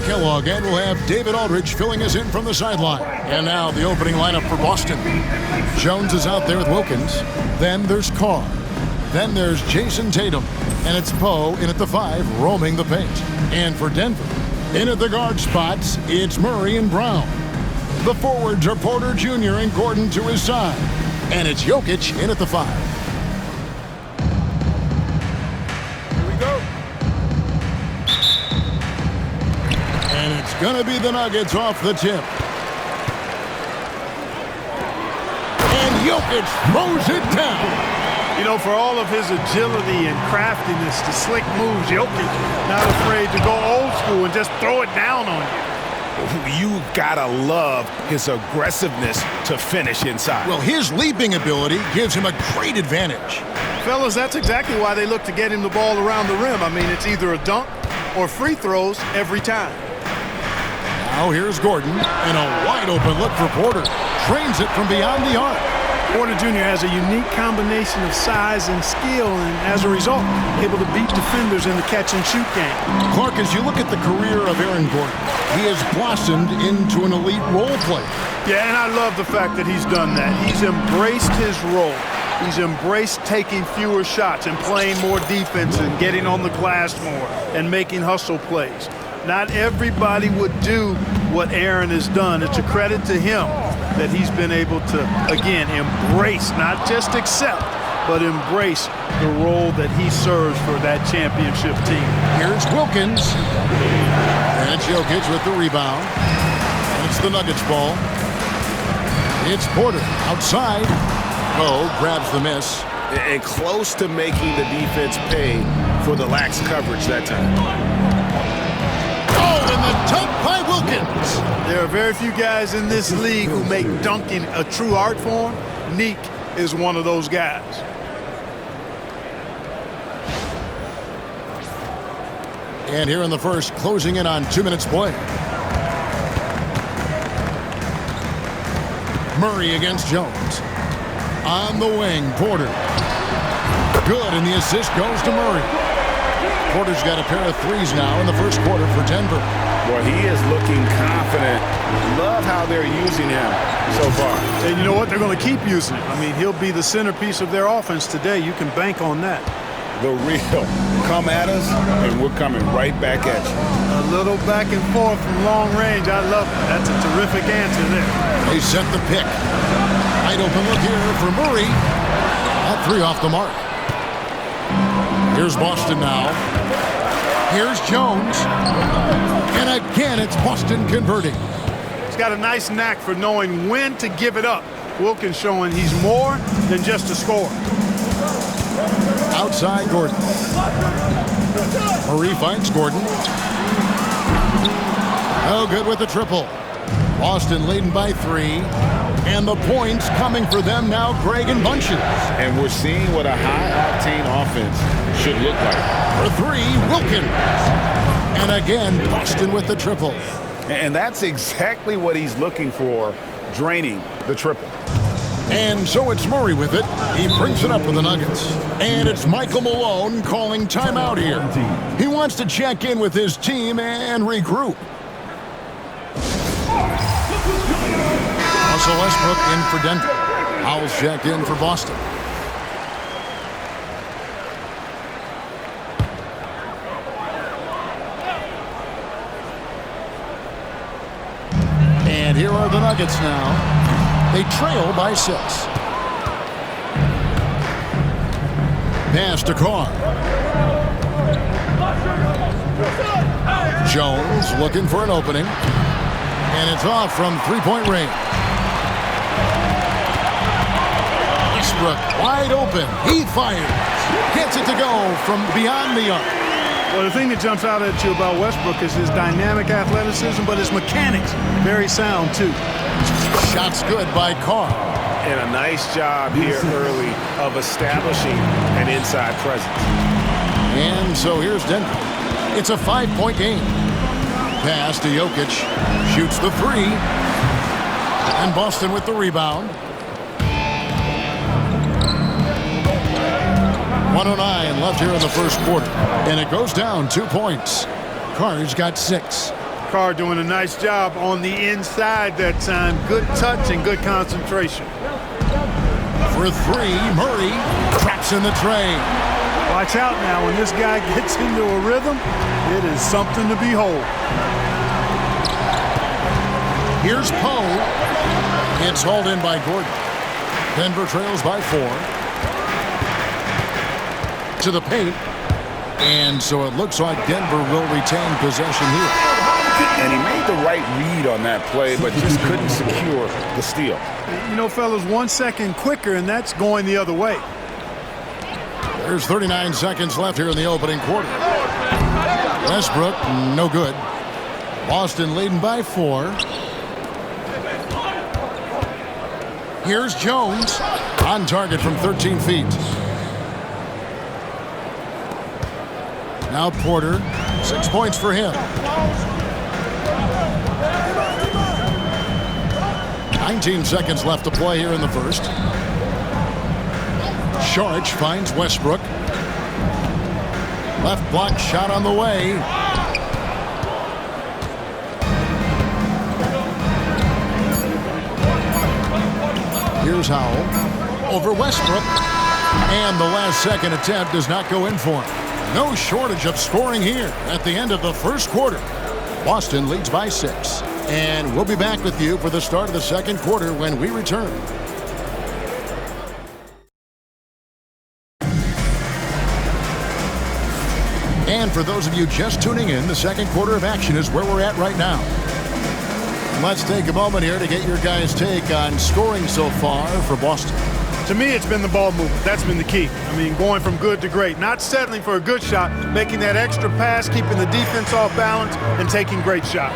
Kellogg, and we'll have David Aldridge filling us in from the sideline. And now the opening lineup for Boston. Jones is out there with Wilkins. Then there's Carr. Then there's Jason Tatum. And it's Poe in at the 5, roaming the paint. And for Denver, in at the guard spots, it's Murray and Brown. The forwards are Porter Jr. and Gordon to his side. And it's Jokic in at the 5. Here we go. And it's going to be the Nuggets off the tip. And Jokic throws it down. You know, for all of his agility and craftiness, the slick moves, Jokic not afraid to go old school and just throw it down on you. You gotta love his aggressiveness to finish inside. Well, his leaping ability gives him a great advantage. Fellas, that's exactly why they look to get him the ball around the rim. I mean, it's either a dunk or free throws every time. Now here's Gordon, and a wide open look for Porter. Trains it from beyond the arc. Porter Jr. has a unique combination of size and skill, and as a result, able to beat defenders in the catch-and-shoot game. Clark, as you look at the career of Aaron Gordon, he has blossomed into an elite role player. Yeah, and I love the fact that he's done that. He's embraced his role. He's embraced taking fewer shots and playing more defense and getting on the glass more and making hustle plays. Not everybody would do what Aaron has done. It's a credit to him that he's been able to, again, embrace, not just accept, but embrace the role that he serves for that championship team. Here's Wilkins. And it's Jokic with the rebound. And it's the Nuggets ball. It's Porter outside. Oh, grabs the miss. And close to making the defense pay for the lax coverage that time. And the dunk by Wilkins. There are very few guys in this league who make dunking a true art form. Neek is one of those guys. And here in the first, closing in on 2 minutes play. Murray against Jones. On the wing, Porter. Good, and the assist goes to Murray. Porter's got a pair of threes now in the first quarter for Denver. Well, he is looking confident. Love how they're using him so far. And you know what? They're going to keep using him. I mean, he'll be the centerpiece of their offense today. You can bank on that. The real. Come at us, and we're coming right back at you. A little back and forth from long range. I love it. That's a terrific answer there. They set the pick. Wide open look here for Murray. That 3 off the mark. Here's Boston now. Here's Jones. And again, it's Boston converting. He's got a nice knack for knowing when to give it up. Wilkins showing he's more than just a scorer. Outside Gordon. Murray finds Gordon. Oh, good with the triple. Boston leading by 3. And the points coming for them now, Greg and Bunches. And we're seeing what a high-octane offense should look like. For 3, Wilkins. And again, Boston with the triple. And that's exactly what he's looking for, draining the triple. And so it's Murray with it. He brings it up for the Nuggets. And it's Michael Malone calling timeout here. He wants to check in with his team and regroup. Russell Westbrook in for Denver. Howell's checked in for Boston. And here are the Nuggets now. They trail by 6. Pass to Carr. Jones looking for an opening. And it's off from three-point range. Westbrook wide open. He fires. Gets it to go from beyond the arc. Well, the thing that jumps out at you about Westbrook is his dynamic athleticism, but his mechanics, very sound, too. Shots good by Carr. And a nice job here early of establishing an inside presence. And so here's Denver. It's a 5-point game. Pass to Jokic. Shoots the 3. And Boston with the rebound. 109 left here in the first quarter. And it goes down 2 points. Carr's got 6. Carr doing a nice job on the inside that time. Good touch and good concentration. For three, Murray traps in the tray. Watch out now. When this guy gets into a rhythm, it is something to behold. Here's Poe. It's hauled in by Gordon. Denver trails by 4. To the paint. And so it looks like Denver will retain possession here. And he made the right read on that play, but just couldn't secure the steal. You know, fellas, 1 second quicker, and that's going the other way. There's 39 seconds left here in the opening quarter. Westbrook, no good. Boston leading by 4. Here's Jones. On target from 13 feet. Now Porter. 6 points for him. 19 seconds left to play here in the first. Saric finds Westbrook. Left block shot on the way. Here's Howell over Westbrook. And the last second attempt does not go in for him. No shortage of scoring here at the end of the first quarter. Boston leads by 6. And we'll be back with you for the start of the second quarter when we return. And for those of you just tuning in, the second quarter of action is where we're at right now. Let's take a moment here to get your guys' take on scoring so far for Boston. To me, it's been the ball movement. That's been the key. I mean, going from good to great. Not settling for a good shot, making that extra pass, keeping the defense off balance, and taking great shots.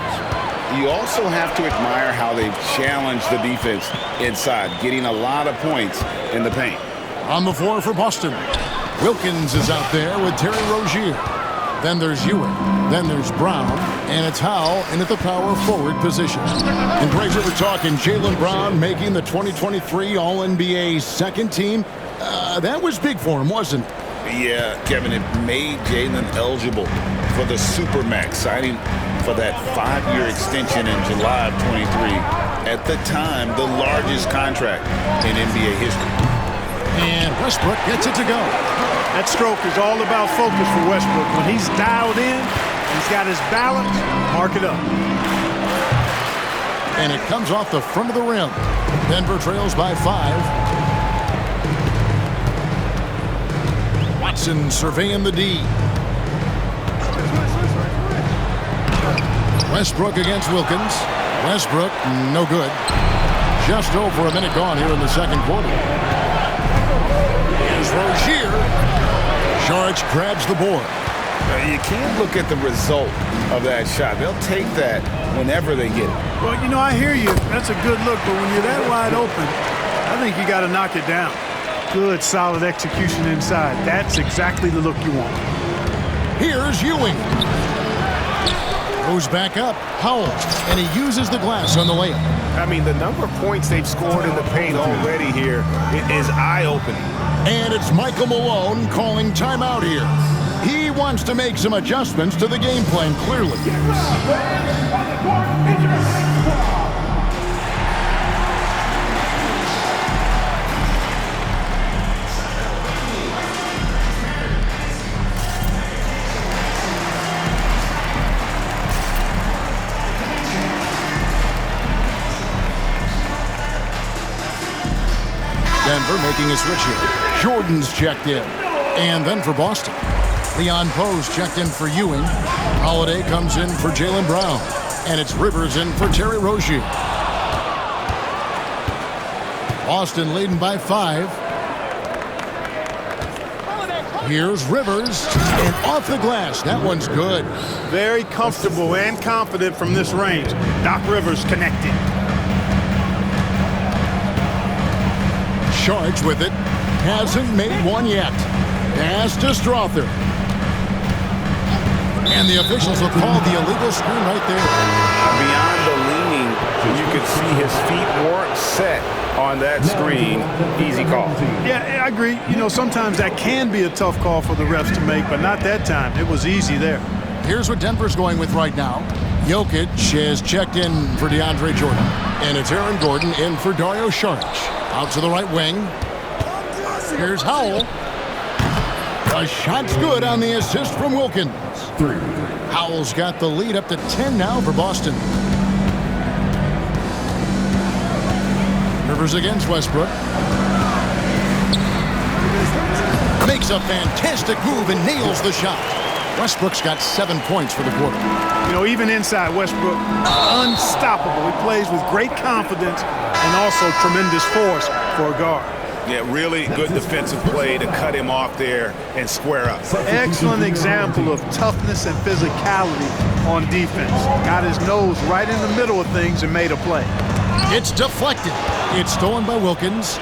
You also have to admire how they've challenged the defense inside, getting a lot of points in the paint. On the floor for Boston, Wilkins is out there with Terry Rozier. Then there's Ewing. Then there's Brown. And it's Howell in at the power forward position. And Brazier, we're talking Jaylen Brown making the 2023 All-NBA second team. That was big for him, wasn't it? Yeah, Kevin, it made Jaylen eligible for the Supermax, signing for that 5-year extension in July of 23. At the time, the largest contract in NBA history. And Westbrook gets it to go. That stroke is all about focus for Westbrook. When he's dialed in, he's got his balance, mark it up. And it comes off the front of the rim. Denver trails by 5. Watson surveying the D. Westbrook against Wilkins. Westbrook, no good. Just over a minute gone here in the second quarter. Here's Rozier. Saric grabs the board. You can't look at the result of that shot. They'll take that whenever they get it. Well, you know, I hear you. That's a good look, but when you're that wide open, I think you got to knock it down. Good, solid execution inside. That's exactly the look you want. Here's Ewing. Goes back up. Howell. And he uses the glass on the layup. I mean, the number of points they've scored in the paint already here is eye-opening. And it's Michael Malone calling timeout here. He wants to make some adjustments to the game plan, clearly. Denver making a switch here. Jordan's checked in. And then for Boston, Leon Poe's checked in for Ewing. Holiday comes in for Jaylen Brown. And it's Rivers in for Terry Rozier. Boston leading by 5. Here's Rivers. And off the glass. That one's good. Very comfortable and confident from this range. Doc Rivers connecting. Charged with it. Hasn't made one yet. Pass to Strother. And the officials will call the illegal screen right there. Beyond the leaning, you could see his feet weren't set on that screen. Easy call. Yeah, I agree. You know, sometimes that can be a tough call for the refs to make, but not that time. It was easy there. Here's what Denver's going with right now. Jokic has checked in for DeAndre Jordan. And it's Aaron Gordon in for Dario Saric. Out to the right wing. Here's Howell. A shot's good on the assist from Wilkins. Howell's got the lead up to 10 now for Boston. Rivers against Westbrook. Makes a fantastic move and nails the shot. Westbrook's got 7 points for the quarter. You know, even inside, Westbrook, unstoppable. He plays with great confidence and also tremendous force for a guard. Yeah, really good defensive play to cut him off there and square up. Excellent example of toughness and physicality on defense. Got his nose right in the middle of things and made a play. It's deflected. It's stolen by Wilkins.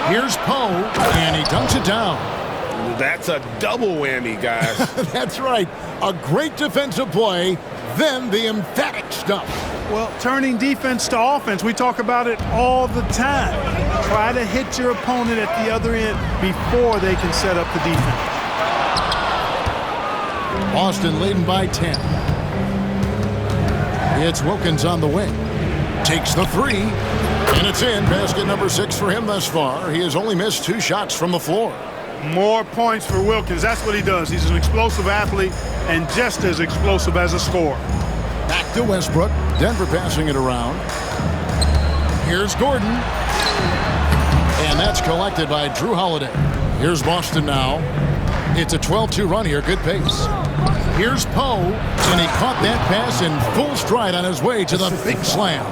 Here's Poe, and he dunks it down. That's a double whammy, guys. That's right. A great defensive play, then the emphatic stuff. Well, turning defense to offense, we talk about it all the time. Try to hit your opponent at the other end before they can set up the defense. Boston leading by 10. It's Wilkins on the wing. Takes the three, and it's in. Basket number 6 for him thus far. He has only missed 2 shots from the floor. More points for Wilkins. That's what he does. He's an explosive athlete and just as explosive as a scorer. Back to Westbrook. Denver passing it around. Here's Gordon. And that's collected by Drew Holiday. Here's Boston now. It's a 12-2 run here. Good pace. Here's Poe. And he caught that pass in full stride on his way to the big slam.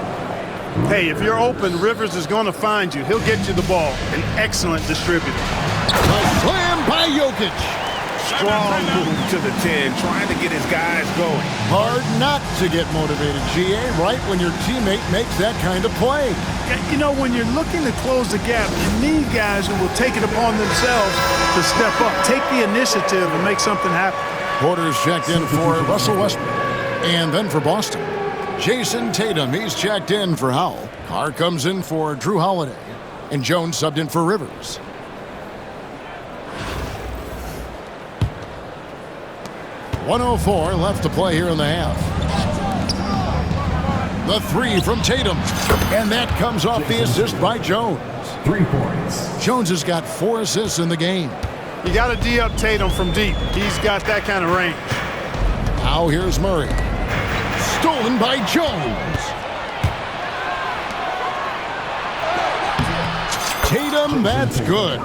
Hey, if you're open, Rivers is going to find you. He'll get you the ball. An excellent distributor. A slam by Jokic. Strong move to the 10, trying to get his guys going. Hard not to get motivated, GA, right when your teammate makes that kind of play. You know, when you're looking to close the gap, you need guys who will take it upon themselves to step up, take the initiative, and make something happen. Porter's checked in for Russell Westbrook. And then for Boston, Jason Tatum. He's checked in for Howell. Carr comes in for Drew Holiday. And Jones subbed in for Rivers. .104 left to play here in the half. The three from Tatum. And that comes off the assist by Jones. 3 points. Jones has got 4 assists in the game. You got to D up Tatum from deep. He's got that kind of range. Now here's Murray. Stolen by Jones. Tatum, that's good.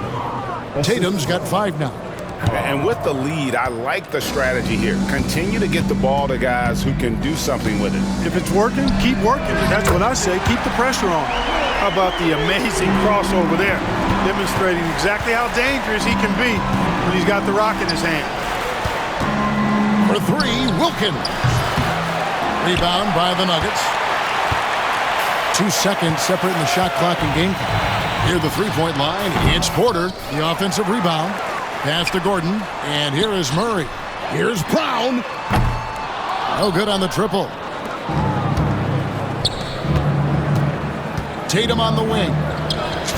Tatum's got 5 now. And with the lead, I like the strategy here. Continue to get the ball to guys who can do something with it. If it's working, keep working. That's what I say. Keep the pressure on. How about the amazing crossover there? Demonstrating exactly how dangerous he can be when he's got the rock in his hand. For 3, Wilkins. Rebound by the Nuggets. 2 seconds separating the shot clock and game clock. Near the three-point line, it's Porter, the offensive rebound. Pass to Gordon, and here is Murray. Here's Brown. No good on the triple. Tatum on the wing.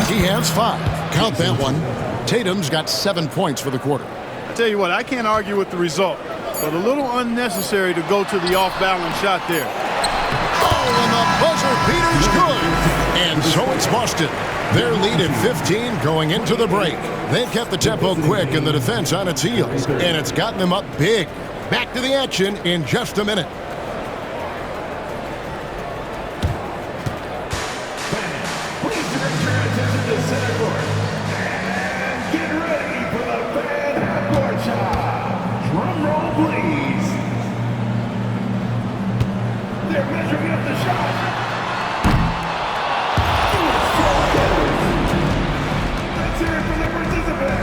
He has 5. Count that one. Tatum's got 7 points for the quarter. I tell you what, I can't argue with the result, but a little unnecessary to go to the off-balance shot there. Oh, and the buzzer beater's good. And so it's Boston. Their lead at 15 going into the break. They've kept the tempo quick and the defense on its heels, and it's gotten them up big. Back to the action in just a minute. Please direct your attention to center court. And get ready for the fan half-court shot. Drum roll, please. They're measuring up the shot. Let's hear it for the participant.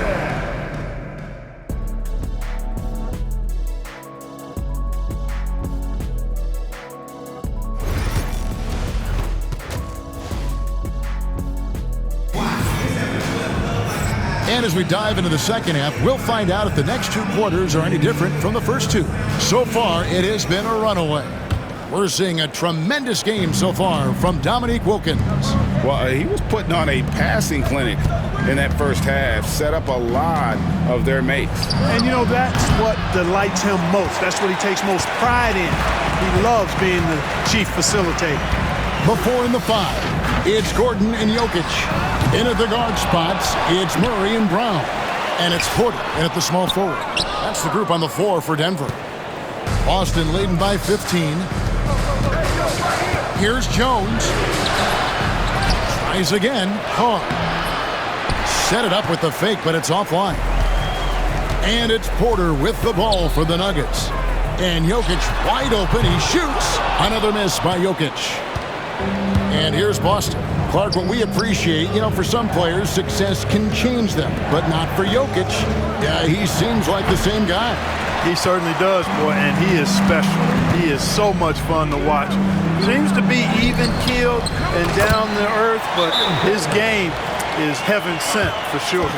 And as we dive into the second half, we'll find out if the next 2 quarters are any different from the first 2. So far, it has been a runaway. We're seeing a tremendous game so far from Dominique Wilkins. Well, he was putting on a passing clinic in that first half set up a lot of their mates. And, you know, that's what delights him most. That's what he takes most pride in. He loves being the chief facilitator. Before in the 5, it's Gordon and Jokic. In at the guard spots, it's Murray and Brown. And it's Porter in at the small forward. That's the group on the floor for Denver. Boston leading by 15. Here's Jones. Tries again. Carr. Set it up with the fake, but it's offline. And it's Porter with the ball for the Nuggets. And Jokic wide open. He shoots. Another miss by Jokic. And here's Boston. Clark, what we appreciate, for some players, success can change them, but not for Jokic. Yeah, he seems like the same guy. He certainly does, boy, and he is special. He is so much fun to watch. Seems to be even-keeled and down to earth, but his game is heaven sent for sure.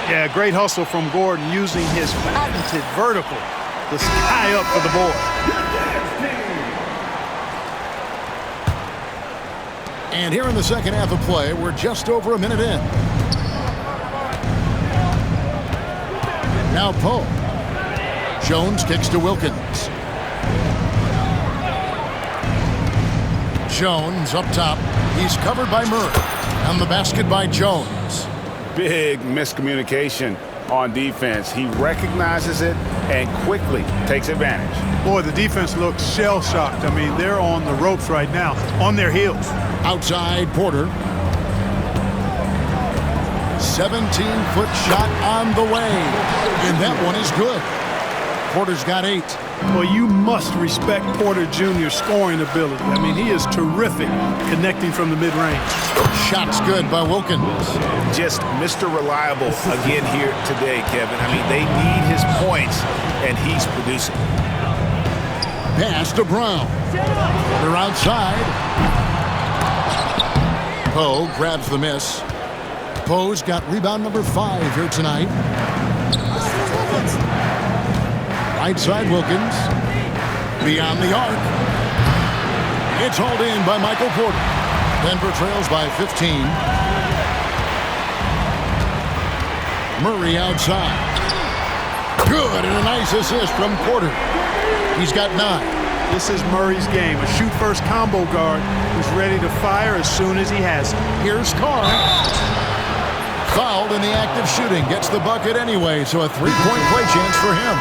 Yeah, great hustle from Gordon using his patented vertical to sky up for the board. And here in the second half of play, we're just over a minute in. Now Poe. Jones kicks to Wilkins. Jones up top. He's covered by Murray. On the basket by Jones. Big miscommunication on defense. He recognizes it and quickly takes advantage. Boy, the defense looks shell-shocked. I mean, they're on the ropes right now, on their heels. Outside Porter. 17-foot shot on the way. And that one is good. Porter's got 8. Well, you must respect Porter Jr.'s scoring ability. I mean, he is terrific connecting from the mid-range. Shot's good by Wilkins. Just Mr. Reliable again here today, Kevin. I mean, they need his points, and he's producing. Pass to Brown. They're outside. Poe grabs the miss. Poe's got rebound number 5 here tonight. Right side Wilkins. Beyond the arc. It's hauled in by Michael Porter. Denver trails by 15. Murray outside. Good, and a nice assist from Porter. He's got 9. This is Murray's game. A shoot-first combo guard who's ready to fire as soon as he has it. Here's Carr. Fouled in the act of shooting. Gets the bucket anyway, so a 3-point play chance for him.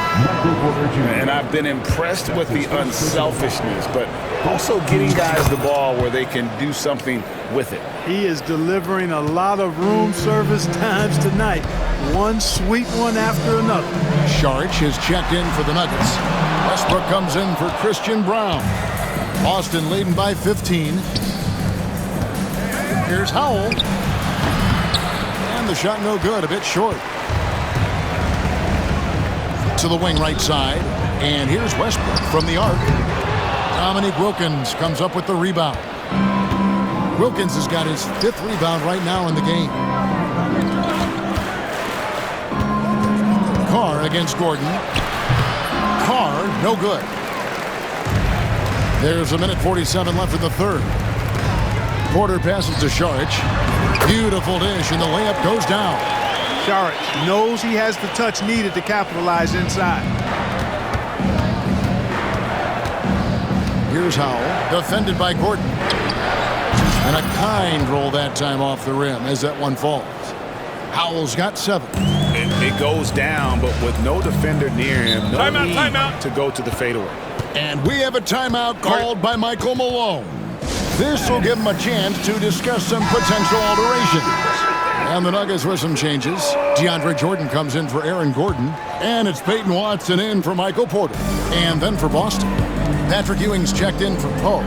And I've been impressed with the unselfishness, but also getting guys the ball where they can do something with it. He is delivering a lot of room service times tonight. One sweet one after another. Saric is checked in for the Nuggets. Westbrook comes in for Christian Brown. Boston leading by 15. Here's Howell. And the shot no good, a bit short. To the wing right side. And here's Westbrook from the arc. Dominique Wilkins comes up with the rebound. Wilkins has got his 5th rebound right now in the game. Carr against Gordon. Carr, no good. There's a minute 47 left in the third. Porter passes to Saric. Beautiful dish, and the layup goes down. Saric knows he has the touch needed to capitalize inside. Here's Howell, defended by Gordon. And a kind roll that time off the rim as that one falls. Howell's got 7. It goes down, but with no defender near him, no need to go to the fadeaway. And we have a timeout called by Michael Malone. This will give him a chance to discuss some potential alterations. And the Nuggets with some changes. DeAndre Jordan comes in for Aaron Gordon. And it's Peyton Watson in for Michael Porter. And then for Boston, Patrick Ewing's checked in for Poe.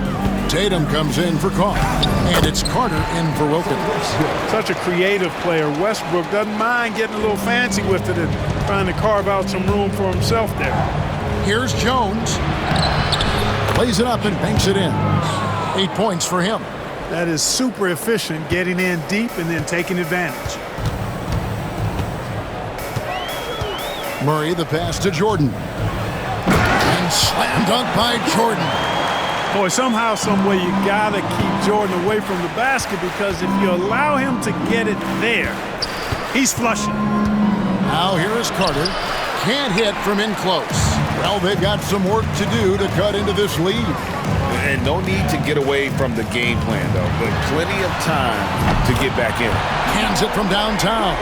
Tatum comes in for Carr. And it's Carter in for Wilkins. Such a creative player. Westbrook doesn't mind getting a little fancy with it and trying to carve out some room for himself there. Here's Jones. Plays it up and banks it in. 8 points for him. That is super efficient, getting in deep and then taking advantage. Murray, the pass to Jordan. And slam dunk by Jordan. Boy, somehow, some way, you got to keep Jordan away from the basket because if you allow him to get it there, he's flushing. Now here is Carter. Can't hit from in close. Well, they've got some work to do to cut into this lead. And no need to get away from the game plan, though. But plenty of time to get back in. Hands it from downtown.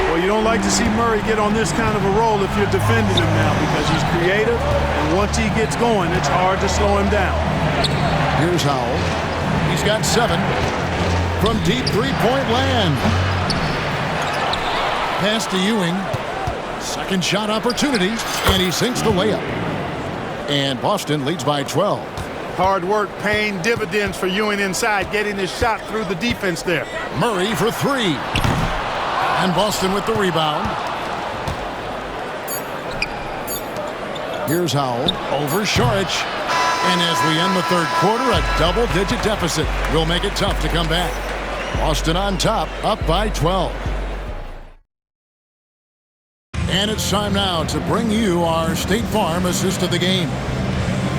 Well, you don't like to see Murray get on this kind of a roll if you're defending him now because he's creative, and once he gets going, it's hard to slow him down. Here's Howell. He's got 7 from deep three-point land. Pass to Ewing. Second shot opportunity, and he sinks the layup. And Boston leads by 12. Hard work paying dividends for Ewing inside, getting his shot through the defense there. Murray for 3. And Boston with the rebound. Here's Howell over Saric. And as we end the third quarter, a double-digit deficit will make it tough to come back. Boston on top, up by 12. And it's time now to bring you our State Farm assist of the game.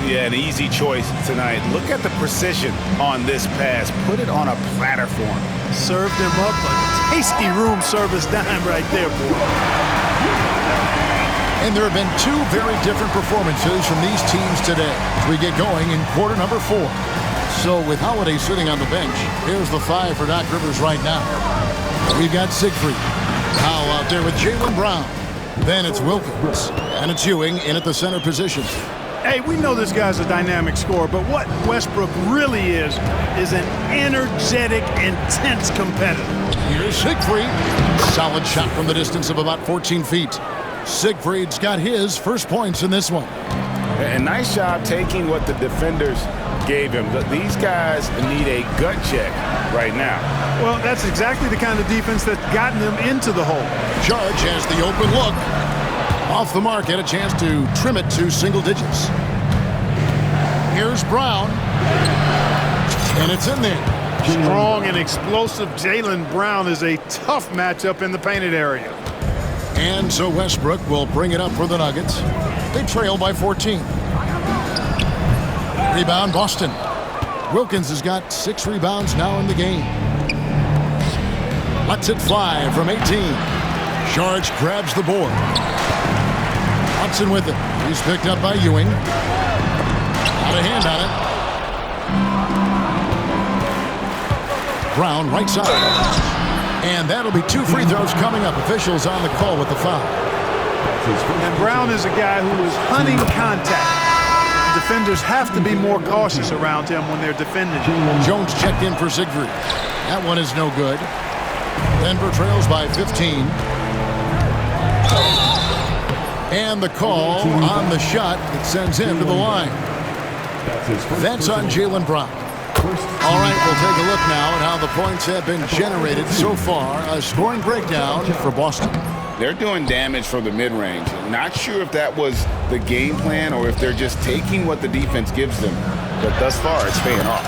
Yeah, an easy choice tonight. Look at the precision on this pass. Put it on a platter for him. Served him up a tasty room service dime right there, boy. And there have been 2 very different performances from these teams today as we get going in quarter number 4. So with Holiday sitting on the bench, here's the 5 for Doc Rivers right now. We've got Siegfried. Howell out there with Jaylen Brown. Then it's Wilkins. And it's Ewing in at the center position. Hey, we know this guy's a dynamic scorer, but what Westbrook really is an energetic, intense competitor. Here's Siegfried. Solid shot from the distance of about 14 feet. Siegfried's got his first points in this one. And nice job taking what the defenders gave him. These guys need a gut check right now. Well, that's exactly the kind of defense that's gotten them into the hole. Judge has the open look. Off the mark, had a chance to trim it to single digits. Here's Brown. And it's in there. Strong and explosive Jaylen Brown is a tough matchup in the painted area. And so Westbrook will bring it up for the Nuggets. They trail by 14. Rebound, Boston. Wilkins has got 6 rebounds now in the game. Lets it fly from 18. Saric grabs the board. Hudson with it. He's picked up by Ewing. Out of hand on it. Brown right side. And that'll be 2 free throws coming up. Officials on the call with the foul. And Brown is a guy who is hunting contact. Defenders have to be more cautious around him when they're defending. Jones checked in for Siegfried. That one is no good. Denver trails by 15. And the call on the shot that sends him to the line. That's on Jaylen Brown. All right, we'll take a look now at how the points have been generated so far. A scoring breakdown for Boston. They're doing damage from the mid-range. Not sure if that was the game plan or if they're just taking what the defense gives them. But thus far, it's paying off.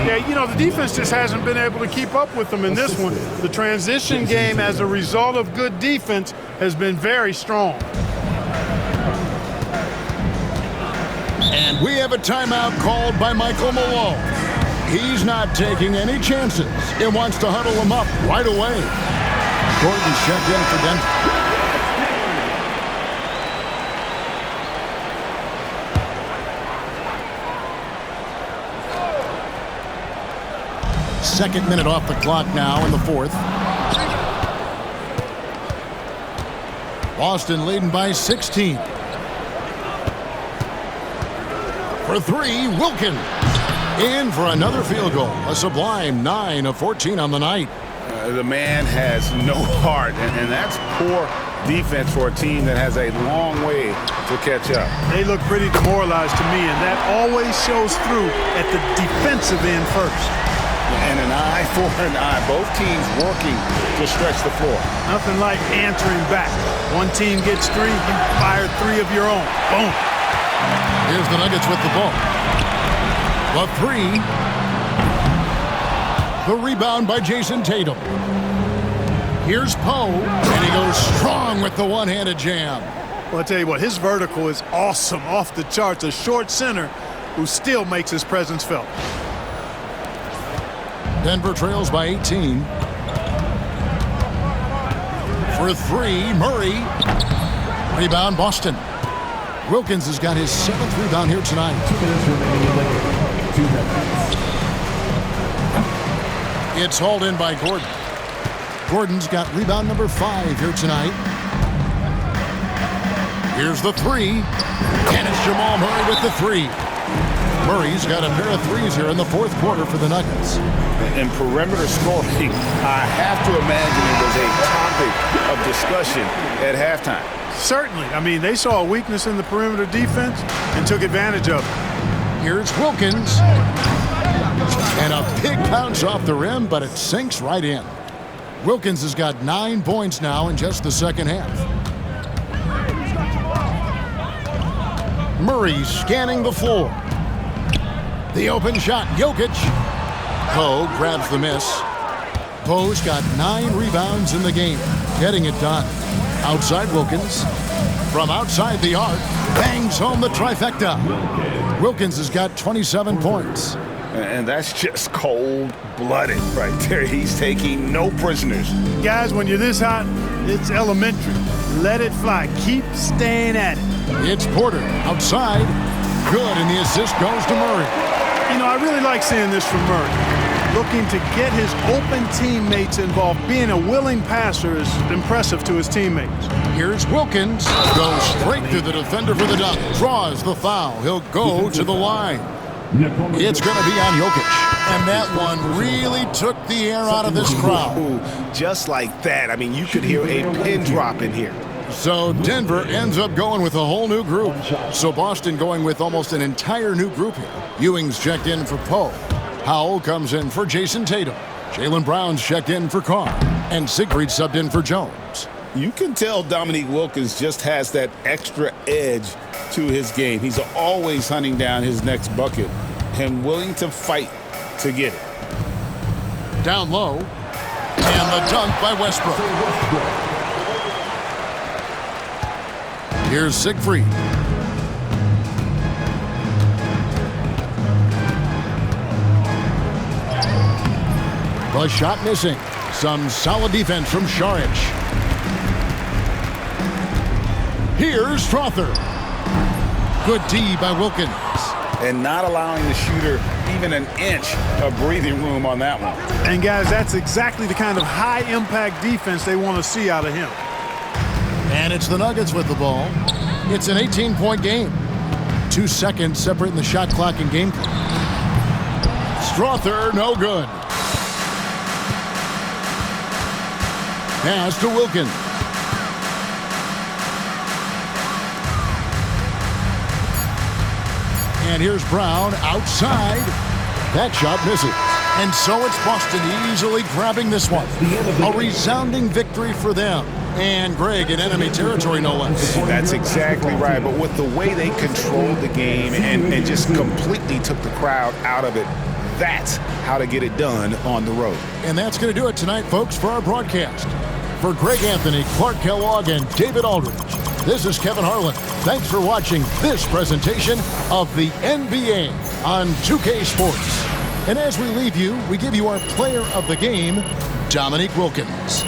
Yeah, you know, the defense just hasn't been able to keep up with them in this one. The transition game, as a result of good defense, has been very strong. And we have a timeout called by Michael Malone. He's not taking any chances. He wants to huddle them up right away. Gordon's checked in for Denver. Second minute off the clock now in the 4th. Boston leading by 16. For 3, Wilkins. In for another field goal. A sublime 9 of 14 on the night. The man has no heart, and that's poor defense for a team that has a long way to catch up. They look pretty demoralized to me, and that always shows through at the defensive end first. And an eye for an eye. Both teams working to stretch the floor. Nothing like answering back. One team gets 3, you fire 3 of your own. Boom. Here's the Nuggets with the ball. The 3. The rebound by Jason Tatum. Here's Poe, and he goes strong with the one-handed jam. Well, I'll tell you what, his vertical is awesome, off the charts. A short center who still makes his presence felt. Denver trails by 18. For three, Murray. Rebound, Boston. Wilkins has got his 7th rebound here tonight. 2 minutes remaining in the game. 2 minutes. It's hauled in by Gordon. Gordon's got rebound number 5 here tonight. Here's the 3. And it's Jamal Murray with the 3. Murray's got a pair of 3s here in the 4th quarter for the Nuggets. In perimeter scoring, I have to imagine it was a topic of discussion at halftime. Certainly. I mean, they saw a weakness in the perimeter defense and took advantage of it. Here's Wilkins. And a big bounce off the rim, but it sinks right in. Wilkins has got 9 points now in just the second half. Murray scanning the floor. The open shot, Jokic. Poe grabs the miss. Poe's got 9 rebounds in the game, getting it done. Outside Wilkins. From outside the arc, bangs home the trifecta. Wilkins has got 27 points. And that's just cold-blooded right there. He's taking no prisoners. Guys, when you're this hot, it's elementary. Let it fly. Keep staying at it. It's Porter outside. Good, and the assist goes to Murray. You know, I really like seeing this from Murray. Looking to get his open teammates involved. Being a willing passer is impressive to his teammates. Here's Wilkins. Goes straight through the defender for the dunk. Draws the foul. He'll go to the line. It's going to be on Jokic. And that one really took the air out of this crowd. Ooh, just like that. I mean, you could hear a pin drop in here. So Denver ends up going with a whole new group. So Boston going with almost an entire new group here. Ewing's checked in for Poe. Howell comes in for Jason Tatum. Jaylen Brown's checked in for Carr. And Siegfried subbed in for Jones. You can tell Dominique Wilkins just has that extra edge to his game. He's always hunting down his next bucket and willing to fight to get it. Down low. And the dunk by Westbrook. Here's Siegfried. The shot missing. Some solid defense from Šarić. Here's Strawther. Good D by Wilkins. And not allowing the shooter even an inch of breathing room on that one. And guys, that's exactly the kind of high-impact defense they want to see out of him. And it's the Nuggets with the ball. It's an 18-point game. 2 seconds separating the shot clock and game clock. Strawther, no good. Pass to Wilkins. And here's Brown outside. That shot misses. And so it's Boston easily grabbing this one. A resounding victory for them. And Greg in enemy territory, no less. That's exactly right. But with the way they controlled the game and just completely took the crowd out of it, that's how to get it done on the road. And that's going to do it tonight, folks, for our broadcast. For Greg Anthony, Clark Kellogg, and David Aldridge, this is Kevin Harlan. Thanks for watching this presentation of the NBA on 2K Sports. And as we leave you, we give you our player of the game, Dominique Wilkins.